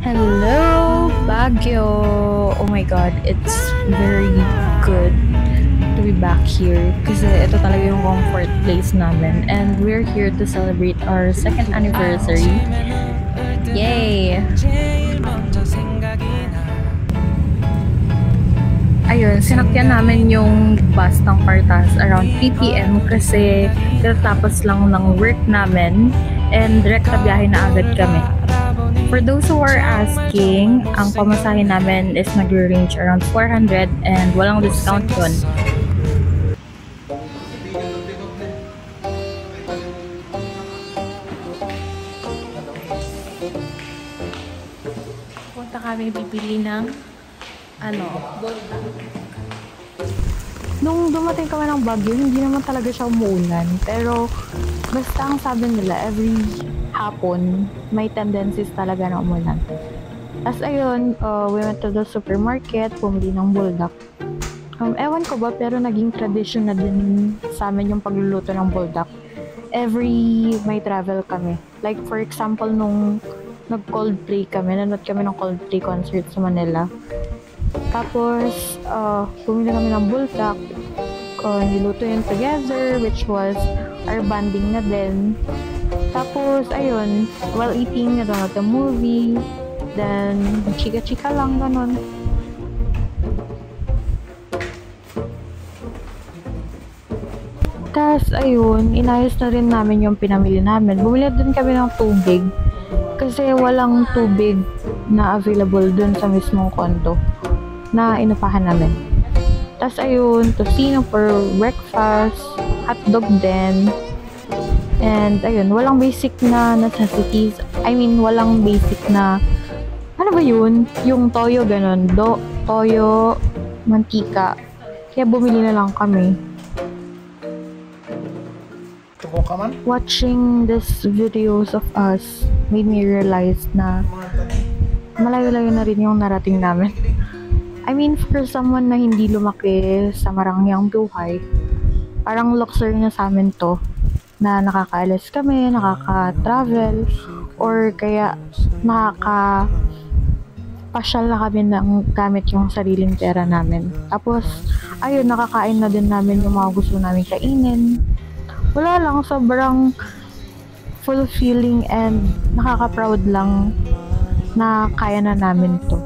Hello, Baguio! Oh my god, it's very good to be back here kasi ito talaga yung comfort place namin and we're here to celebrate our second anniversary. Yay! Ayun, sinakyan namin yung bus ng Partas around 3 p.m. kasi katapos lang ng work namin and direct na biyahe na agad kami. For those who are asking, ang pamasahe namin is nag-range around 400 and walang discount yun. Punta kami bibili ng Nung dumating kami ng Baguio, hindi naman talaga siya umuulan. Pero basta ang sabi nila, every hapon, may tendencies talaga na umulan. As ayun, we went to the supermarket, pumili ng buldak. Ewan ko ba, pero naging tradition na din sa amin yung pagluluto ng buldak. Every may travel kami. Like for example, nung nag-Coldplay kami, nanood kami ng Coldplay concert sa Manila. Tapos, pumili kami ng buldak. Niluto yun together, which was our bonding na din. Tapos, ayun, while eating, nanonood the movie. Then, chika-chika lang, ganon. Tapos, ayun, inayos na rin namin yung pinamili namin. Bumili din kami ng tubig. Kasi walang tubig na available dun sa mismong condo na inupahan namin. Tapos ayun, tocino for breakfast, hotdog din. And ayun, walang basic na necessities. I mean, walang basic na, ano ba yun? Yung toyo, ganun. Toyo, mantika. Kaya bumili na lang kami. Watching these videos of us made me realize na malayo-layo na rin yung narating namin. I mean, for someone na hindi lumaki sa marangyang buhay, parang luxury na sa amin to, na nakakaalis kami, nakaka-travel, or kaya nakaka-pasyal na kami ng gamit yung sariling pera namin. Tapos, ayun, nakakain na din namin yung mga gusto namin kainin. Wala lang, sobrang fulfilling and nakaka-proud lang na kaya na namin to.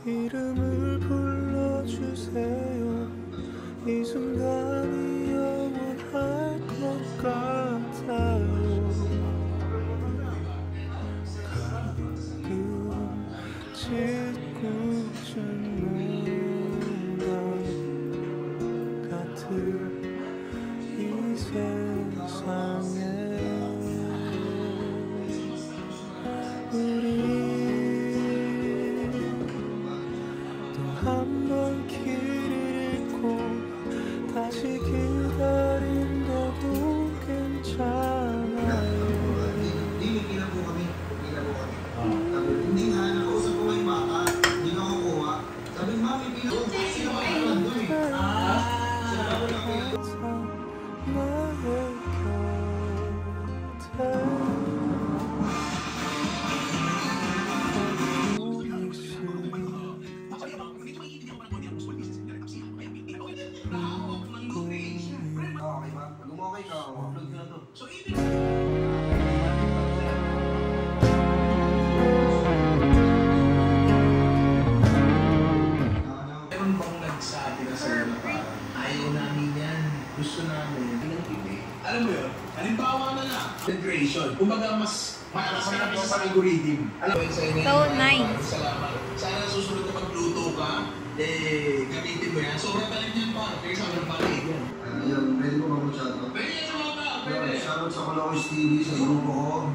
이름을 불러주세요. 이 순간이 영원할 것 같아요. 가끔 짓궂은 농담 같은 이 세상에 우리 한번 길을 잃고 다시 기다린다도 괜찮아요. Gusto namin pinag-ibig. Alam mo yun, halimbawa na lang, integration. Kumbaga mas malaki sa algorithm. Alam mo yun sa inyo. So nice. Salamat. Sana susunod na magluto ka, gamitin mo yan. Sobrang talim yan pa. Kaya sa mga palig yan. Pwede mo ba mo shoutout? Pwede yan sa mga pwede. Shoutout sa Kalokoys TV, sa grupo ko.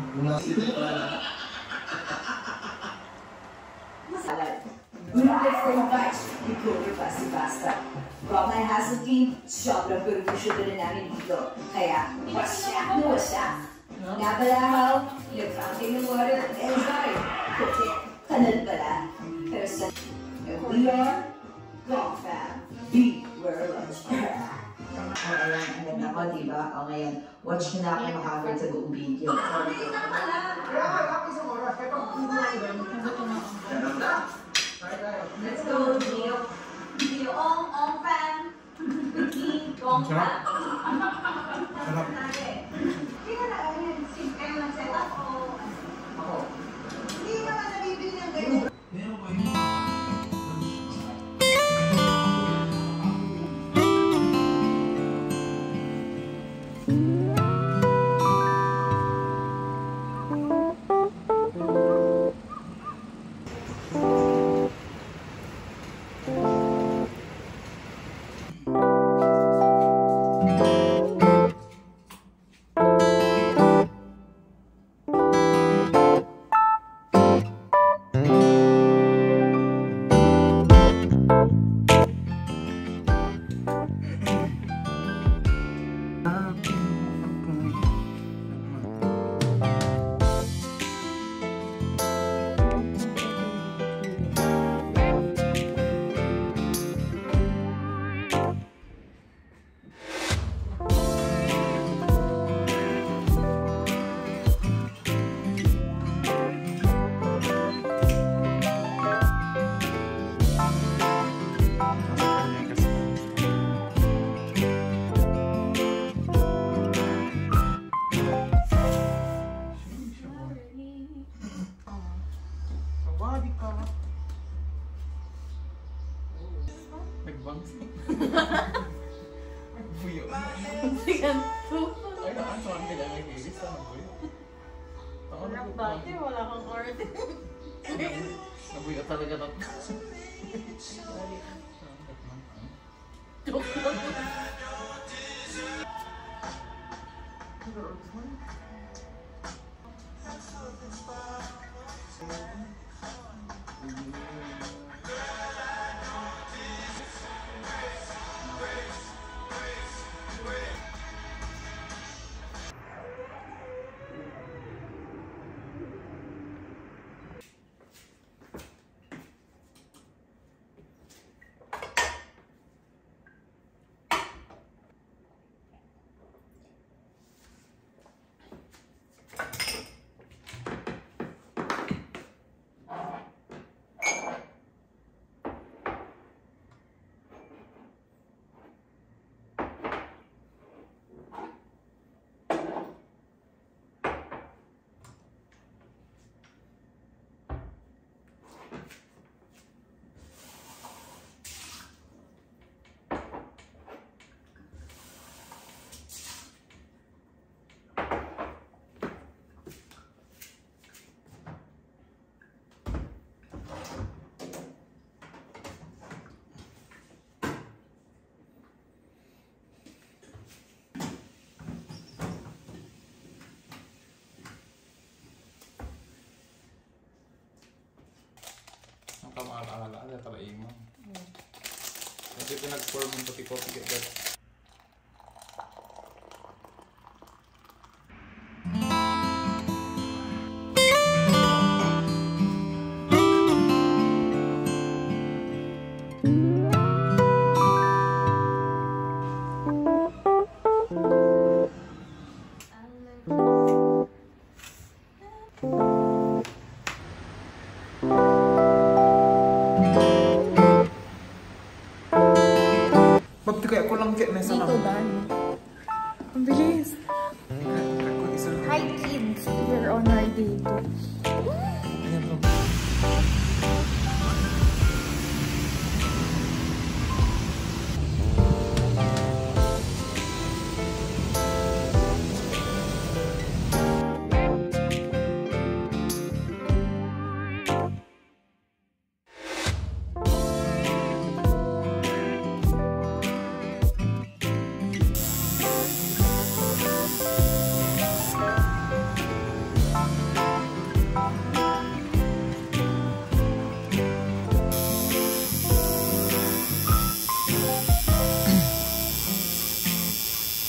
Wonderful bites, recover basta-basta. Brahma Hassel Team, sobrang perwisyo din namin dito. Kaya, wasyak na wasyak. Nabalahaw, yung fountain of water, and sorry, puti, kanal pala. Pero sa, we are Go, fam. Be where lunch. Ayan, ang ganda ko, diba? O ngayon, watch nyo na ako makakagod sa buong video. Let's go, Gio. Gio, ong, fam. Ong, fam. Sarap. Kaya na, ayun, kayo mag-set up o... Ako. Hindi naman nabibili ng ganyan. Meron ko yun. Nagbangs. Nagbuyo. Ay, naman sa mga kailangan i-release na nagbuyo. Dati wala kang order. Nagbuyo talaga na. Joke lang. Ang kamaalala, ada talaga mo. Kasi pinag-pour mo puti-puti agad. Bakit kaya ko lang kaya nasa Dito, Dan. Ang bilis. Ako isa. Hi, kids. We're on our date. Ayan po.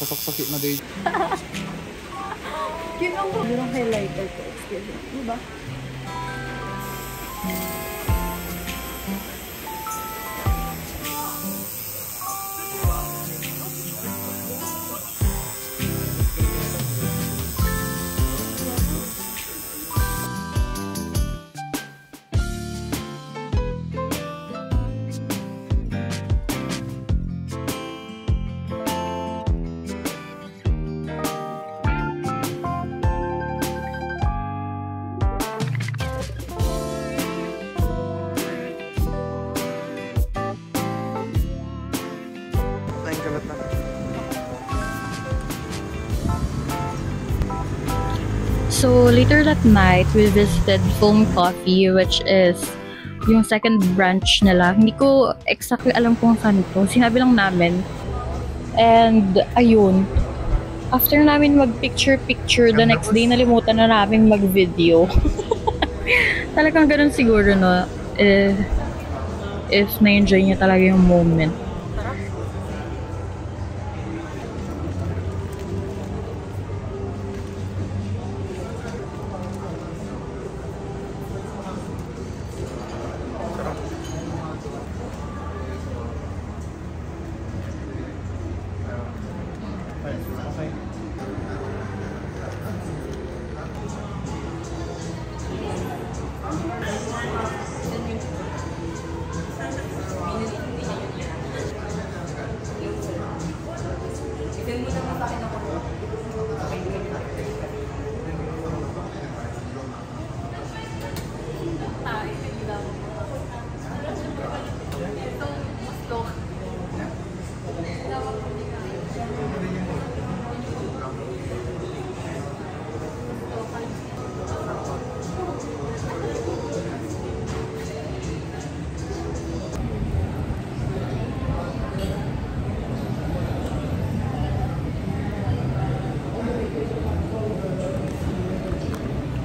Pasok-sakit na din. Yun ang yung highlighter ko. Excuse me. Diba? So, later that night, we visited Foam Coffee, which is yung second branch nila. Hindi ko exactly alam kung saan ito. Sinabi lang namin. And, ayun. After namin mag-picture-picture, the next day, nalimutan na namin mag-video. Talagang ganun siguro, no? If na-enjoy niya talaga yung moment.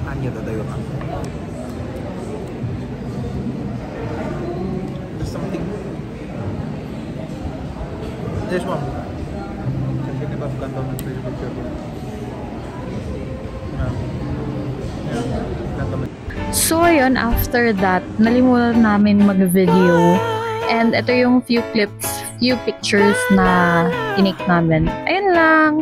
Anya tatayo ka. There's something. There's one. Kasi di ba kanto ng picture ko. So, ayun, after that, nalimutan namin mag-video. And ito yung few clips, few pictures na tinake namin. Ayun lang.